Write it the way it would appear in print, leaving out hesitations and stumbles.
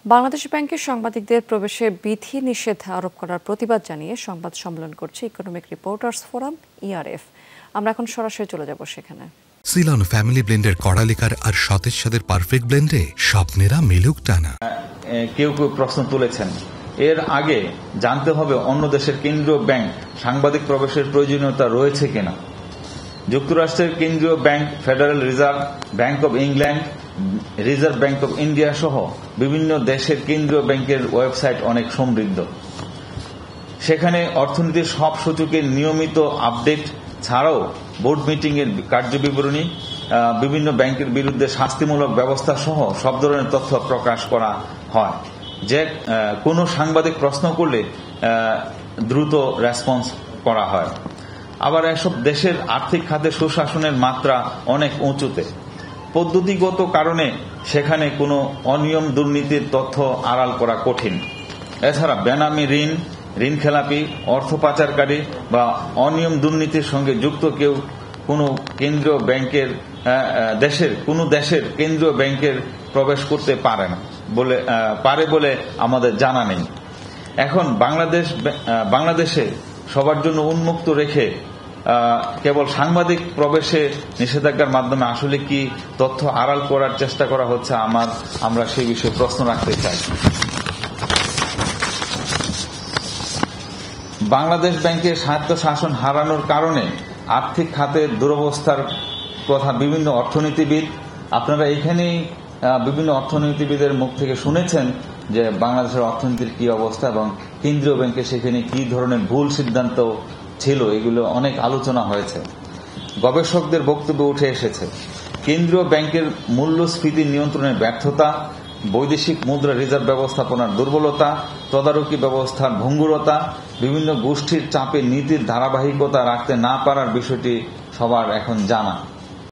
বাংলাদেশ ব্যাংকের সাংবাদিকদের প্রবেশে বিধি নিষেধ আরোপ করার প্রতিবাদ জানিয়ে সংবাদ সম্মেলন করছে ইকোনমিক রিপোর্টার্স ফোরাম ইআরএফ। আমরা এখন সরাসরি চলে যাব সেখানে। সিলন ফ্যামিলি ব্লেন্ডের কড়ালিকার আর সতেজ সাদের পারফেক্ট ব্লেন্ডে স্বপ্নেরা মিলুক টানা। কেউ কেউ প্রশ্ন তুলেছেন, এর আগে জানতে হবে অন্য দেশের কেন্দ্রীয় ব্যাংক সাংবাদিক প্রবেশের প্রয়োজনীয়তা রয়েছে কিনা। যুক্তরাষ্ট্রের কেন্দ্রীয় bank, federal reserve bank of England, reserve bank of India সহ বিভিন্ন দেশের কেন্দ্রীয় ব্যাংকের ওয়েবসাইট অনেক সমৃদ্ধ। সেখানে অর্থনীতির সব সূচকের নিয়মিত আপডেট ছাড়াও বোর্ড মিটিং এর কার্যবিবরণী, বিভিন্ন ব্যাংকের বিরুদ্ধে শাস্তিমূলক ব্যবস্থা সহ সব ধরনের তথ্য প্রকাশ করা হয়। যে কোনো সাংবাদিক প্রশ্ন করলে দ্রুত রেসপন্স করা হয়। আবার এসব দেশের আর্থিক খাতে সুশাসনের মাত্রা অনেক উঁচুতে। পদ্ধতিগত কারণে সেখানে কোনো অনিয়ম দুর্নীতির তথ্য আড়াল করা কঠিন। এছাড়া বেনামি ঋণ খেলাপি, অর্থ পাচারকারী বা অনিয়ম দুর্নীতির সঙ্গে যুক্ত কেউ কোনো কেন্দ্রীয় ব্যাংকের দেশের কেন্দ্রীয় ব্যাংকের প্রবেশ করতে পারে বলে আমাদের জানা নেই। এখন বাংলাদেশে সবার জন্য উন্মুক্ত রেখে কেবল সাংবাদিক প্রবেশে নিষেধাজ্ঞার মাধ্যমে আসলে কি তথ্য আড়াল করার চেষ্টা করা হচ্ছে, আমরা সেই বিষয়ে প্রশ্ন রাখতে চাই। বাংলাদেশ ব্যাংকের স্বায়ত্তশাসন হারানোর কারণে আর্থিক খাতের দুরবস্থার কথা বিভিন্ন অর্থনীতিবিদ, আপনারা এখানেই বিভিন্ন অর্থনীতিবিদের মুখ থেকে শুনেছেন যে বাংলাদেশের অর্থনীতির কি অবস্থা এবং কেন্দ্রীয় ব্যাংকে সেখানে কি ধরনের ভুল সিদ্ধান্ত ছিল, এগুলো অনেক আলোচনা হয়েছে। গবেষকদের বক্তব্য উঠে এসেছে কেন্দ্রীয় ব্যাংকের মূল্যস্ফীতি নিয়ন্ত্রণের ব্যর্থতা, বৈদেশিক মুদ্রা রিজার্ভ ব্যবস্থাপনার দুর্বলতা, তদারকি ব্যবস্থার ভঙ্গুরতা, বিভিন্ন গোষ্ঠীর চাপে নীতির ধারাবাহিকতা রাখতে না পারার বিষয়টি সবার এখন জানা।